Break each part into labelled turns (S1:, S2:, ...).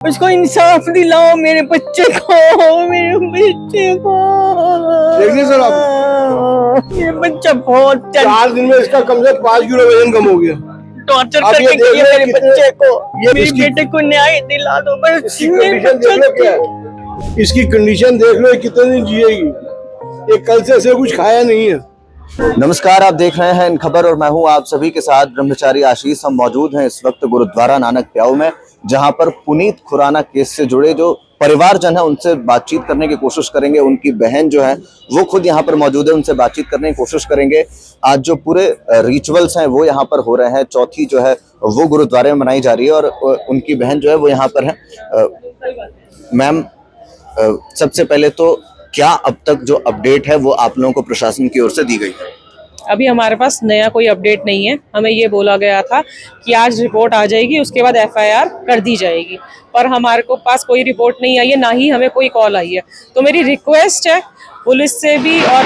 S1: उसको इंसाफ दिलाओ मेरे बच्चे को, मेरे बच्चे को।
S2: देखिए सर आप,
S1: ये बच्चा बहुत
S2: 4 दिन में इसका कम से 5 किलो वजन कम हो गया।
S1: टॉर्चर
S2: आप
S1: करके
S2: ये देख
S1: किए
S2: लो
S1: मेरे
S2: कितने-
S1: बच्चे को।
S2: ये
S1: मेरे
S2: इसकी-
S1: बेटे को न्याय दिला दो बस।
S2: इसकी कंडीशन देख लो क्या है, इसकी कंडीशन देख लो, ये कितने दिन जिएगी। ये कल से ऐसे कुछ खाया नहीं है।
S3: नमस्कार, आप देख रहे हैं इन खबर और मैं हूं आप सभी के साथ ब्रह्मचारी आशीष। हम मौजूद हैं इस वक्त गुरुद्वारा नानक प्याऊ में, जहां पर पुनीत खुराना केस से जुड़े जो परिवारजन है उनसे बातचीत करने की कोशिश करेंगे। उनकी बहन जो है वो खुद यहाँ पर मौजूद है, उनसे बातचीत करने की कोशिश करेंगे। आज जो पूरे रिचुअल्स हैं वो यहाँ पर हो रहे हैं, चौथी जो है वो गुरुद्वारे में मनाई जा रही है और उनकी बहन जो है वो यहाँ पर है। मैम, सबसे पहले तो क्या अब तक जो अपडेट है वो आप लोगों को प्रशासन की ओर से दी गई है?
S4: अभी हमारे पास नया कोई अपडेट नहीं है। हमें ये बोला गया था कि आज रिपोर्ट आ जाएगी, उसके बाद एफआईआर कर दी जाएगी, पर हमारे को पास कोई रिपोर्ट नहीं आई है, ना ही हमें कोई कॉल आई है। तो मेरी रिक्वेस्ट है पुलिस से भी और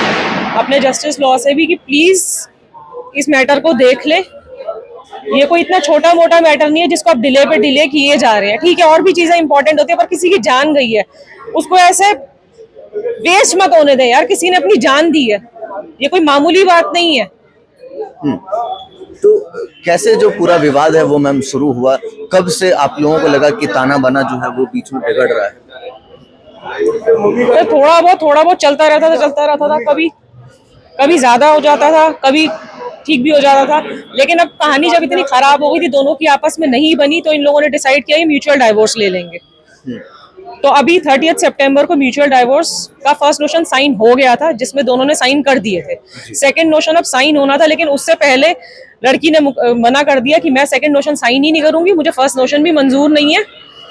S4: अपने जस्टिस लॉ से भी कि प्लीज़ इस मैटर को देख ले। ये कोई इतना छोटा मोटा मैटर नहीं है जिसको आप डिले पे डिले किए जा रहे हैं। ठीक है, और भी चीज़ें इंपॉर्टेंट होती है, पर किसी की जान गई है, उसको ऐसे वेस्ट मत होने दें यार। किसी ने अपनी जान दी है, ये कोई मामूली बात नहीं है।
S3: तो कैसे जो पूरा विवाद है वो मैम शुरू हुआ, कब से आप लोगों को लगा कि ताना बाना जो है वो बीच में बिगड़ रहा है?
S4: तो थोड़ा बहुत चलता रहता था। कभी ज्यादा हो जाता था, कभी ठीक भी हो जाता था, लेकिन अब कहानी जब इतनी खराब हो गई थी, दोनों की आपस में नहीं बनी, तो इन लोगों ने डिसाइड किया म्यूचुअल डाइवोर्स ले लेंगे। तो अभी 30 सितंबर को म्यूचुअल डाइवोर्स का फर्स्ट नोशन साइन हो गया था, जिसमें दोनों ने साइन कर दिए थे। सेकंड नोशन अब साइन होना था, लेकिन उससे पहले लड़की ने मना कर दिया कि मैं सेकंड नोशन साइन ही नहीं करूंगी, मुझे फर्स्ट नोशन भी मंजूर नहीं है।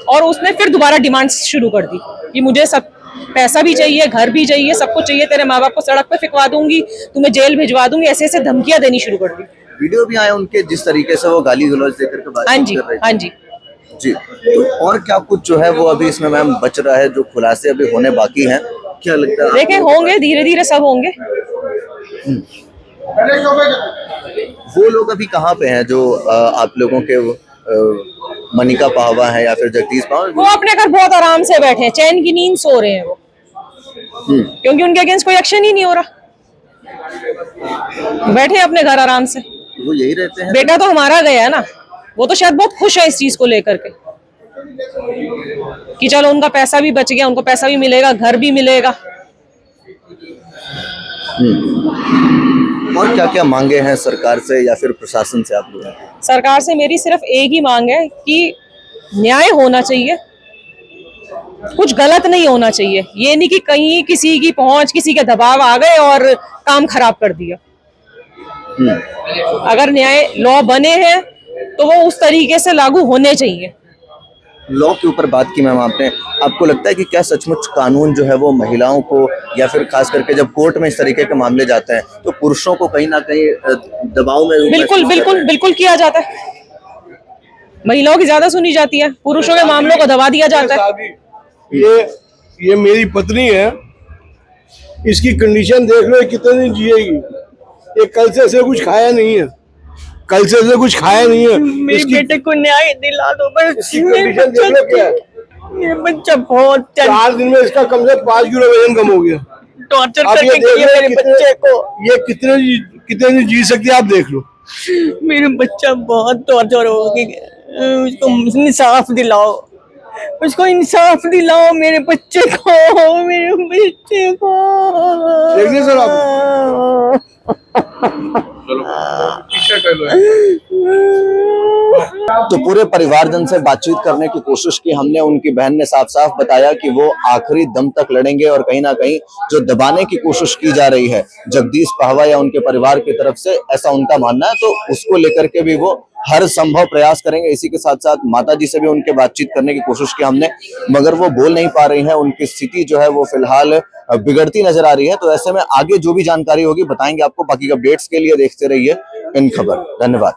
S4: और उसने फिर दोबारा डिमांड्स शुरू कर दी कि मुझे सब पैसा भी चाहिए, घर भी चाहिए, सब कुछ चाहिए, तेरे माँ बाप को सड़क पे फिकवा दूंगी, तुम्हें जेल भिजवा दूंगी, ऐसे ऐसे धमकियां देनी शुरू कर दी।
S3: वीडियो भी आए उनके, जिस तरीके से वो गाली गलौज देकर के बात कर रहे थे।
S4: हाँ जी।
S3: जी, तो और क्या कुछ जो है वो अभी इसमें मैम बच रहा है, जो खुलासे अभी होने बाकी हैं, क्या लगता है?
S4: देखें, होंगे, धीरे धीरे सब होंगे।
S3: वो लोग अभी कहाँ पे हैं जो आप लोगों के मनिका पाहवा है या फिर जगदीश पाहवा?
S4: वो अपने घर बहुत आराम से बैठे हैं, चैन की नींद सो रहे हैं वो, क्योंकि उनके अगेंस्ट कोई एक्शन ही नहीं हो रहा। बैठे हैं अपने घर आराम से।
S3: वो यही रहते हैं?
S4: बेटा तो हमारा गया है ना, वो तो शायद बहुत खुश है इस चीज को लेकर के कि चलो उनका पैसा भी बच गया, उनको पैसा भी मिलेगा, घर भी मिलेगा।
S3: और क्या क्या मांगे हैं सरकार से या फिर प्रशासन से आप लोगों की?
S4: सरकार से मेरी सिर्फ एक ही मांग है कि न्याय होना चाहिए, कुछ गलत नहीं होना चाहिए। ये नहीं कि कहीं किसी की पहुंच, किसी के दबाव आ गए और काम खराब कर दिया। अगर न्याय लॉ बने हैं तो वो उस तरीके से लागू होने चाहिए।
S3: लॉ के ऊपर बात की मैम आपने, आपको लगता है कि क्या सचमुच कानून जो है वो महिलाओं को या फिर खास करके जब कोर्ट में इस तरीके के मामले जाते हैं तो पुरुषों को कहीं ना कहीं दबाव में
S4: बिल्कुल किया जाता है। महिलाओं की ज्यादा सुनी जाती है, पुरुषों के मामलों को दबा दिया जाता है।
S2: ये मेरी पत्नी है, इसकी कंडीशन देख लो, ये कितने दिन जिएगी। ये कल से ऐसे कुछ खाया नहीं है, कल से ऐसे कुछ खाया नहीं है।
S1: मेरे बेटे को न्याय दिला दो बस।
S2: इसकी कंडीशन देख लो क्या है,
S1: ये बच्चा बहुत
S2: 4 दिन में इसका कम से 5 किलो वजन कम हो गया।
S1: टॉर्चर
S2: आप ये
S1: करके
S2: देख
S1: किए
S2: लो
S1: मेरे बच्चे को।
S2: ये कितने दिन जी सकती है, आप देख लो।
S1: मेरे बच्चा बहुत टॉर्चर हो गया, उसको इंसाफ दिलाओ, उसको इंसाफ दिलाओ मेरे बच्चे को, मेरे बच्चे को।
S2: देखिए सर आप,
S3: तो पूरे परिवारजन से बातचीत करने की कोशिश की हमने। उनकी बहन ने साफ साफ बताया कि वो आखिरी दम तक लड़ेंगे और कहीं ना कहीं जो दबाने की कोशिश की जा रही है जगदीश पाहवा या उनके परिवार की तरफ से, ऐसा उनका मानना है, तो उसको लेकर के भी वो हर संभव प्रयास करेंगे। इसी के साथ साथ माता जी से भी उनके बातचीत करने की कोशिश की हमने, मगर वो बोल नहीं पा रही हैं। उनकी स्थिति जो है वो फिलहाल बिगड़ती नजर आ रही है। तो ऐसे में आगे जो भी जानकारी होगी बताएंगे आपको। बाकी अपडेट्स के लिए देखते रहिए इन खबर। धन्यवाद।